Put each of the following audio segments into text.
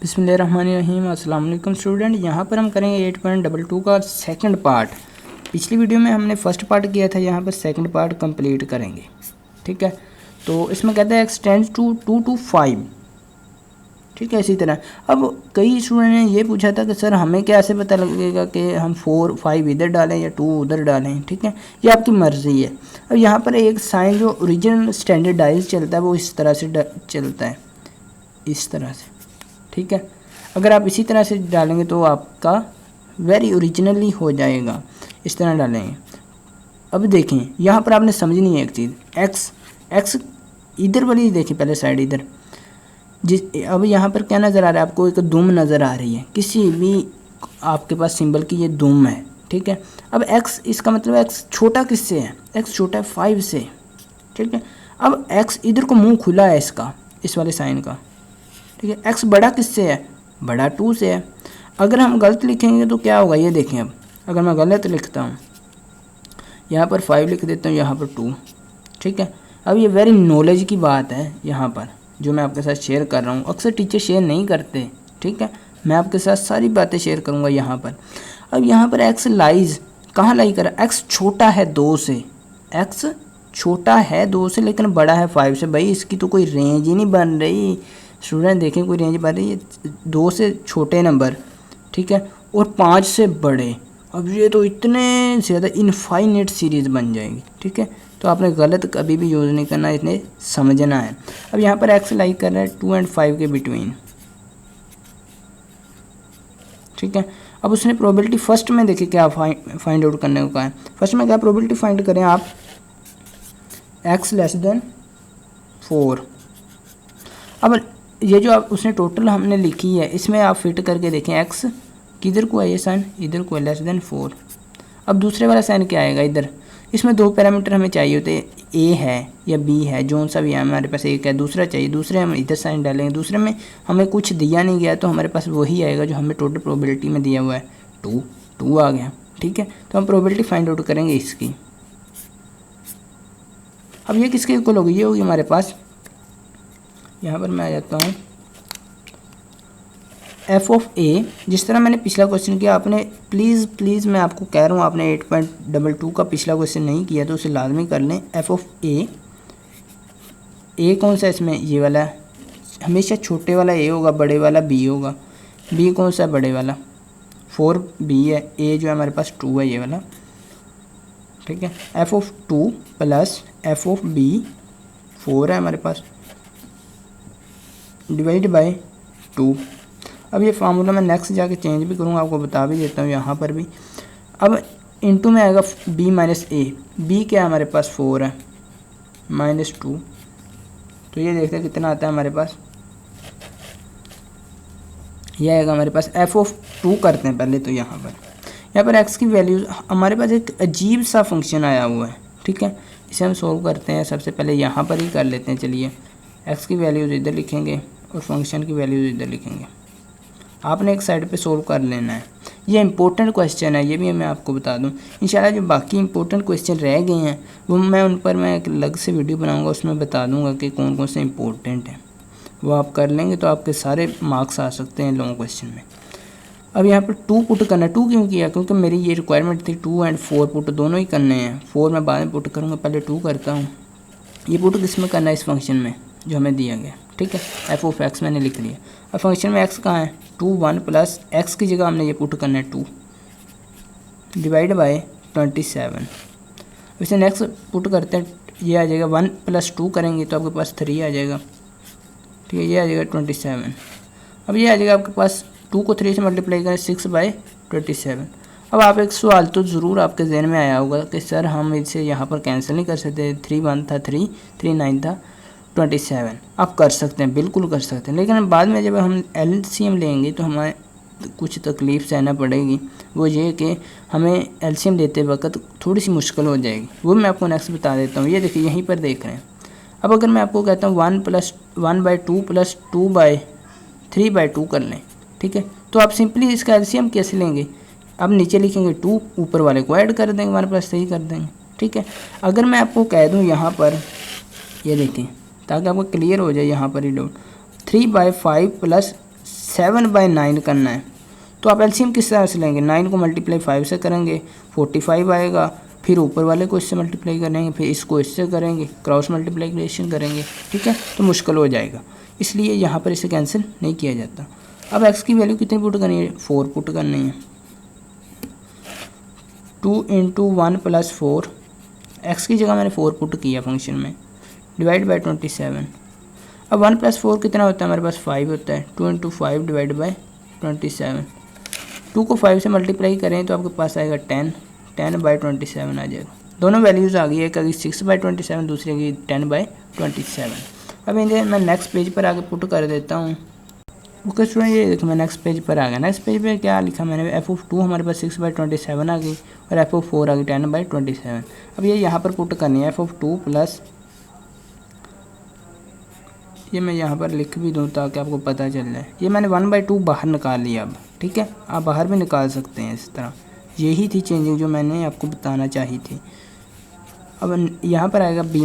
बिस्मिल्लाहिर्रहमानिर्रहीम। अस्सलाम वालेकुम स्टूडेंट। यहाँ पर हम करेंगे 8.22 का सेकंड पार्ट। पिछली वीडियो में हमने फर्स्ट पार्ट किया था, यहाँ पर सेकंड पार्ट कंप्लीट करेंगे। ठीक है, तो इसमें कहता है एक्सटेंड टू 2 to 5। ठीक है, इसी तरह अब कई स्टूडेंट ने ये पूछा था कि सर हमें कैसे पता लगेगा कि हम 4 5 इधर डालें या 2 उधर डालें। ठीक है, ये आपकी मर्ज़ी है। अब यहाँ पर एक साइन जो ओरिजिनल स्टैंडर्डाइज चलता है वो इस तरह से चलता है, इस तरह से। ठीक है, अगर आप इसी तरह से डालेंगे तो आपका वेरी ओरिजिनली हो जाएगा। इस तरह डालेंगे। अब देखें, यहाँ पर आपने समझनी है एक चीज़, एक्स इधर वाली देखिए, पहले साइड इधर अब यहाँ पर क्या नज़र आ रहा है आपको, एक दुम नज़र आ रही है, किसी भी आपके पास सिंबल की ये दुम है। ठीक है, अब एक्स, इसका मतलब एक्स छोटा किससे है, एक्स छोटा है 5 से। ठीक है, अब एक्स इधर को मुंह खुला है इसका, इस वाले साइन का। ठीक है, एक्स बड़ा किससे है, बड़ा 2 से है। अगर हम गलत लिखेंगे तो क्या होगा, ये देखें। अब अगर मैं गलत लिखता हूँ, यहाँ पर 5 लिख देता हूँ, यहाँ पर 2। ठीक है, अब ये वेरी नॉलेज की बात है यहाँ पर जो मैं आपके साथ शेयर कर रहा हूँ। अक्सर टीचर शेयर नहीं करते। ठीक है, मैं आपके साथ सारी बातें शेयर करूँगा यहाँ पर। अब यहाँ पर एक्स लाइज कहाँ लाई कर, एक्स छोटा है 2 से, एक्स छोटा है 2 से लेकिन बड़ा है 5 से। भाई इसकी तो कोई रेंज ही नहीं बन रही स्टूडेंट, देखें कोई रेंज बन रही है। 2 से छोटे नंबर, ठीक है, और 5 से बड़े। अब ये तो इतने ज़्यादा इनफाइनाइट सीरीज़ बन जाएगी। ठीक है, तो आपने गलत कभी भी यूज़ नहीं करना, इतने समझना है। अब यहाँ पर एक्स लाइक कर रहा है 2 and 5 के बिटवीन। ठीक है, अब उसने प्रोबेबिलिटी फर्स्ट में देखिए क्या फाइंड आउट करने को कहा है। फर्स्ट में क्या प्रोबेबिलिटी फाइंड करें आप, एक्स लेस देन 4। अब ये जो आप उसने टोटल हमने लिखी है, इसमें आप फिट करके देखें, एक्स किधर को है, ये साइन इधर को है, लेस देन 4। अब दूसरे वाला साइन क्या आएगा इधर, इसमें 2 पैरामीटर हमें चाहिए होते हैं, ए है या बी है, जो सा भी है हमारे पास एक है, दूसरा चाहिए। दूसरे हम इधर साइन डालेंगे, दूसरे में हमें कुछ दिया नहीं गया तो हमारे पास वही आएगा जो हमें टोटल प्रोबेबिलिटी में दिया हुआ है, 2 आ गया। ठीक है, तो हम प्रोबेबिलिटी फाइंड आउट करेंगे इसकी। अब ये किसके इक्वल होगी, ये होगी हमारे पास, यहाँ पर मैं आ जाता हूँ, एफ ऑफ ए। जिस तरह मैंने पिछला क्वेश्चन किया, आपने प्लीज़ मैं आपको कह रहा हूँ, आपने 8.22 का पिछला क्वेश्चन नहीं किया तो उसे लाजमी कर लें। एफ ऑफ ए कौन सा है इसमें, ये वाला है, हमेशा छोटे वाला ए होगा, बड़े वाला बी होगा। बी कौन सा है, बड़े वाला, 4 बी है, ए जो है हमारे पास 2 है, ये वाला। ठीक है, F of 2 plus F of B 4 है हमारे पास, डिवाइड बाय 2। अब ये फार्मूला मैं नेक्स्ट जाके चेंज भी करूँगा, आपको बता भी देता हूँ यहाँ पर भी। अब इनटू में आएगा b माइनस ए, बी क्या है हमारे पास 4 है, माइनस 2, तो ये देखते हैं कितना आता है हमारे पास, ये आएगा हमारे पास एफ ऑफ 2 करते हैं पहले तो। यहाँ पर एक्स की वैल्यूज़ हमारे पास एक अजीब सा फंक्शन आया हुआ है। ठीक है, इसे हम सोल्व करते हैं। सबसे पहले यहाँ पर ही कर लेते हैं। चलिए, एक्स की वैल्यूज़ इधर लिखेंगे और फंक्शन की वैल्यूज़ इधर लिखेंगे। आपने एक साइड पे सोल्व कर लेना है। ये इंपॉर्टेंट क्वेश्चन है, ये भी मैं आपको बता दूं। इंशाल्लाह जो बाकी इंपॉर्टेंट क्वेश्चन रह गए हैं वो मैं उन पर मैं एक अलग से वीडियो बनाऊंगा, उसमें बता दूंगा कि कौन कौन से इंपॉर्टेंट हैं। वो आप कर लेंगे तो आपके सारे मार्क्स आ सकते हैं लॉन्ग क्वेश्चन में। अब यहाँ पर 2 पुट करना है। 2 क्यों किया, क्योंकि मेरी ये रिक्वायरमेंट थी 2 and 4 पुट दोनों ही करने हैं। 4 मैं बाद में पुट करूँगा, पहले 2 करता हूँ। ये पुट किस में करना है, इस फंक्शन में जो हमें दिया गया। ठीक है, एफ ऑफ एक्स मैंने लिख लिया। अब फंक्शन में एक्स कहाँ है, 2 1 प्लस एक्स की जगह हमने ये पुट करना है 2 डिवाइड बाय 27। इसे नेक्स्ट पुट करते हैं, ये आ जाएगा 1 + 2 करेंगे तो आपके पास 3 आ जाएगा। ठीक है, ये आ जाएगा 27। अब ये आ जाएगा आपके पास, 2 को 3 से मल्टीप्लाई करें 6/27। अब आप एक सवाल तो ज़रूर आपके जहन में आया होगा कि सर हम इसे यहाँ पर कैंसिल नहीं कर सकते, 3 1 था 3, 3 9 था 27। आप कर सकते हैं, बिल्कुल कर सकते हैं, लेकिन बाद में जब हम एलसीएम लेंगे तो हमें कुछ तकलीफ़ सहना पड़ेगी। वो ये कि हमें एलसीएम लेते वक्त थोड़ी सी मुश्किल हो जाएगी, वो मैं आपको नेक्स्ट बता देता हूँ। ये देखिए यहीं पर देख रहे हैं। अब अगर मैं आपको कहता हूँ 1 + 1/2 + 2/3/2 कर लें, ठीक है, तो आप सिंपली इसका एलसीएम कैसे लेंगे, अब नीचे लिखेंगे 2, ऊपर वाले को ऐड कर देंगे, हमारे पास सही कर देंगे। ठीक है, अगर मैं आपको कह दूँ यहाँ पर, ये देखें ताकि आपको क्लियर हो जाए यहाँ पर ही डाउट, 3/5 + 7/9 करना है तो आप एलसीएम किस तरह से लेंगे, 9 को मल्टीप्लाई 5 से करेंगे 45 आएगा, फिर ऊपर वाले को इससे मल्टीप्लाई करेंगे, फिर इसको इससे करेंगे, क्रॉस मल्टीप्लिकेशन करेंगे, ठीक है, तो मुश्किल हो जाएगा, इसलिए यहाँ पर इसे कैंसिल नहीं किया जाता। अब x की वैल्यू कितनी पुट करनी है, 4 पुट करनी है। 2 × 1 + 4, x की जगह मैंने 4 पुट किया फंक्शन में, डिवाइड बाई 27। अब 1 + 4 कितना होता है, हमारे पास 5 होता है, 2 × 5 डिवाइड बाई 27। 2 को 5 से मल्टीप्लाई करें तो आपके पास आएगा 10/27 आ जाएगा। दोनों वैल्यूज़ आ गई, एक आ गई 6/27, दूसरी आ गई 10/27। अब इन्हें मैं नेक्स्ट पेज पर आगे पुट कर देता हूँ। ओके स्टूडेंट, ये देखो मैं नेक्स्ट पेज पर आ गया। नेक्स्ट पेज पे क्या लिखा मैंने, f(2) हमारे पास 6/27 आ गई और f(4) आ गई 10/27। अब ये यहाँ पर पुट करनी है f(2) प्लस, ये मैं यहाँ पर लिख भी दूँ ताकि आपको पता चल जाए, ये मैंने 1/2 बाहर निकाल लिया। अब ठीक है, आप बाहर भी निकाल सकते हैं इस तरह, यही थी चेंजिंग जो मैंने आपको बताना चाही थी। अब यहाँ पर आएगा b -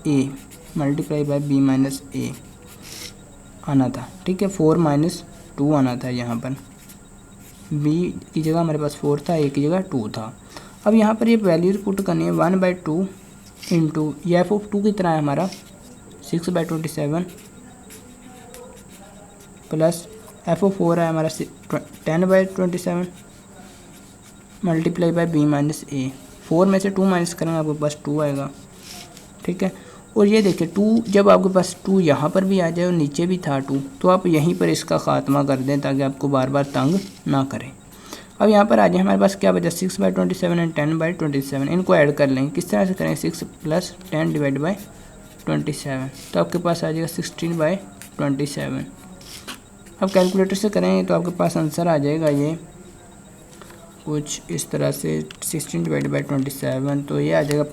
a multiply by b - a आना था, ठीक है, 4 - 2 आना था। यहाँ पर b की जगह हमारे पास 4 था, a की जगह 2 था। अब यहाँ पर ये वैल्यूज पुट करनी है, 1/2 इंटू ये f(2) की तरह है हमारा 6/27 प्लस f(4) है हमारा 10/27 मल्टीप्लाई बाय b - a। 4 में से 2 माइनस करेंगे आपके पास 2 आएगा, ठीक है। और ये देखिए 2, जब आपके पास 2 यहाँ पर भी आ जाए और नीचे भी था 2, तो आप यहीं पर इसका ख़ात्मा कर दें ताकि आपको बार बार तंग ना करें। अब यहाँ पर आ जाए, हमारे पास क्या बचा, 6/27 एंड 10/27, इनको ऐड कर लेंगे। किस तरह से करें, 6 + 10 डिवाइड बाई 27, तो आपके पास आ जाएगा 16/27। अब कैलकुलेटर से करेंगे तो आपके पास आंसर आ जाएगा ये कुछ इस तरह से, 16 डिवाइड बाई 27, तो ये आ जाएगा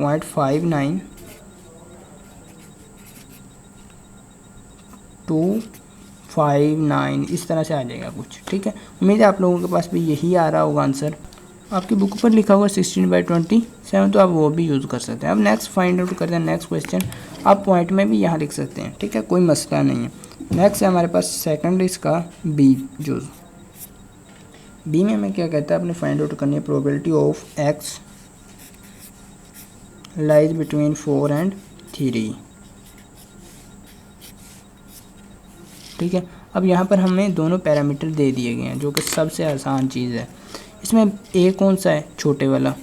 0.5929 इस तरह से आ जाएगा कुछ, ठीक है। उम्मीद है आप लोगों के पास भी यही आ रहा होगा आंसर। आपकी बुक पर लिखा हुआ 16/27, तो आप वो भी यूज़ कर सकते हैं। अब नेक्स्ट फाइंड आउट करते हैं नेक्स्ट क्वेश्चन, आप पॉइंट में भी यहाँ लिख सकते हैं, ठीक है, कोई मसला नहीं है। नेक्स्ट है हमारे पास सेकंड इसका बी, जो बी में हमें क्या कहता है, आपने फाइंड आउट करनी है probability of x lies between 4 and 3, ठीक है। अब यहाँ पर हमें दोनों पैरामीटर दे दिए गए हैं, जो कि सबसे आसान चीज़ है। इसमें ए कौन सा है, छोटे वाला,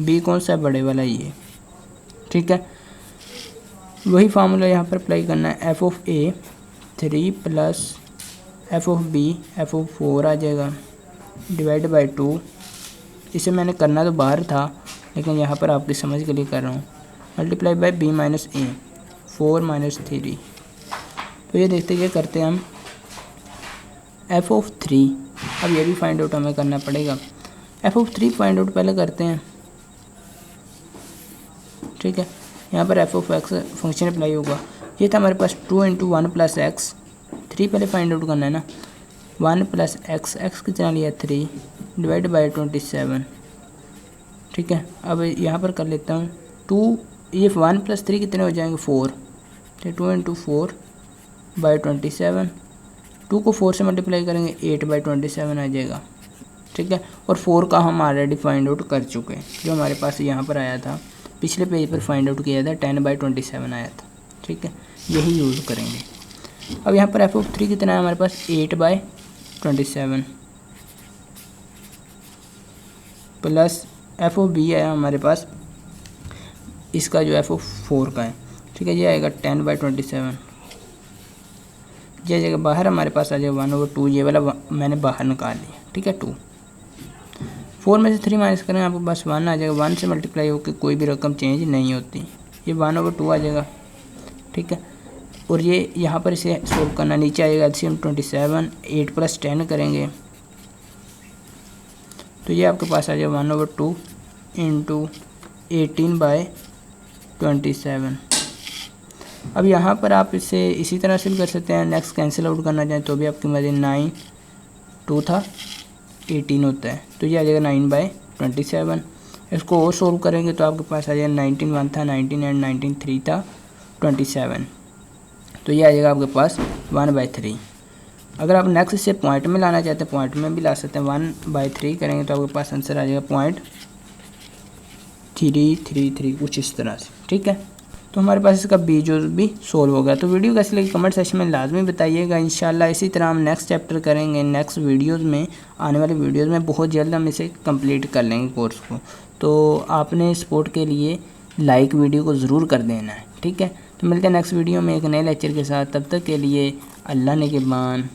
बी कौन सा है, बड़े वाला, ये, ठीक है। वही फार्मूला यहाँ पर अप्लाई करना है, f(a) 3 प्लस f(b) f(4) आ जाएगा डिवाइड बाई 2। इसे मैंने करना तो बाहर था, लेकिन यहाँ पर आपकी समझ के लिए कर रहा हूँ, मल्टीप्लाई बाई b - a 4 - 3। तो ये देखते क्या करते हैं हम, f(3), अब ये भी फाइंड आउट हमें करना पड़ेगा। f(3) फाइंड आउट पहले करते हैं, ठीक है। यहाँ पर f(x) फंक्शन अप्लाई होगा। ये था हमारे पास 2 × 1 + x, 3 पहले फाइंड आउट करना है ना, 1 + x, x कितना लिया 3 डिवाइड बाई 27, ठीक है। अब यहाँ पर कर लेता हूँ 2, ये 1 + 3 कितने हो जाएंगे 4, तो 2 × 4 बाई 27, 2 को 4 से मल्टीप्लाई करेंगे 8/27 आ जाएगा, ठीक है। और 4 का हम ऑलरेडी फाइंड आउट कर चुके हैं, जो हमारे पास यहाँ पर आया था, पिछले पेज पर फाइंड आउट किया था, 10/27 आया था, ठीक है, यही यूज़ करेंगे। अब यहाँ पर f(3) कितना है हमारे पास, 8/27 प्लस f(b) है हमारे पास, इसका जो f(4) का है, ठीक है, ये आएगा 10/27। ये जगह बाहर हमारे पास आ जाएगा 1/2, ये वाला मैंने बाहर निकाल लिया, ठीक है। 2, 4 में से 3 माइनस करें आपके पास 1 आ जाएगा, 1 से मल्टीप्लाई होकर कोई भी रकम चेंज नहीं होती, ये 1/2 आ जाएगा, ठीक है। और ये यहाँ पर इसे सोल्व करना, नीचे आएगा एलसीएम 27, 8 + 10 करेंगे तो ये आपके पास आ जाएगा 1/2 × 18/27। अब यहाँ पर आप इसे इसी तरह से भी कर सकते हैं, नेक्स्ट कैंसिल आउट करना चाहें तो भी आपकी मर्जी, 9 2 था 18 होता है, तो ये आ जाएगा 9/27। इसको और सोल्व करेंगे तो आपके पास आ जाएगा 19 1 था 19 एंड 19 3 था 27, तो ये आ जाएगा आपके पास 1/3। अगर आप नेक्स्ट से पॉइंट में लाना चाहते हैं पॉइंट में भी ला सकते हैं। 1/3 करेंगे तो आपके पास आंसर आ जाएगा 0.333 कुछ इस तरह से, ठीक है। तो हमारे पास इसका बी जो भी सोल्व हो गया। तो वीडियो कैसी लगी कमेंट सेक्शन में लाजमी बताइएगा। इंशाल्लाह इसी तरह हम नेक्स्ट चैप्टर करेंगे नेक्स्ट वीडियोज़ में, आने वाली वीडियोज़ में बहुत जल्द हम इसे कंप्लीट कर लेंगे कोर्स को। तो आपने सपोर्ट के लिए लाइक वीडियो को ज़रूर कर देना है, ठीक है। तो मिलते हैं नेक्स्ट वीडियो में एक नए लेक्चर के साथ, तब तक के लिए अल्लाह ने के बान।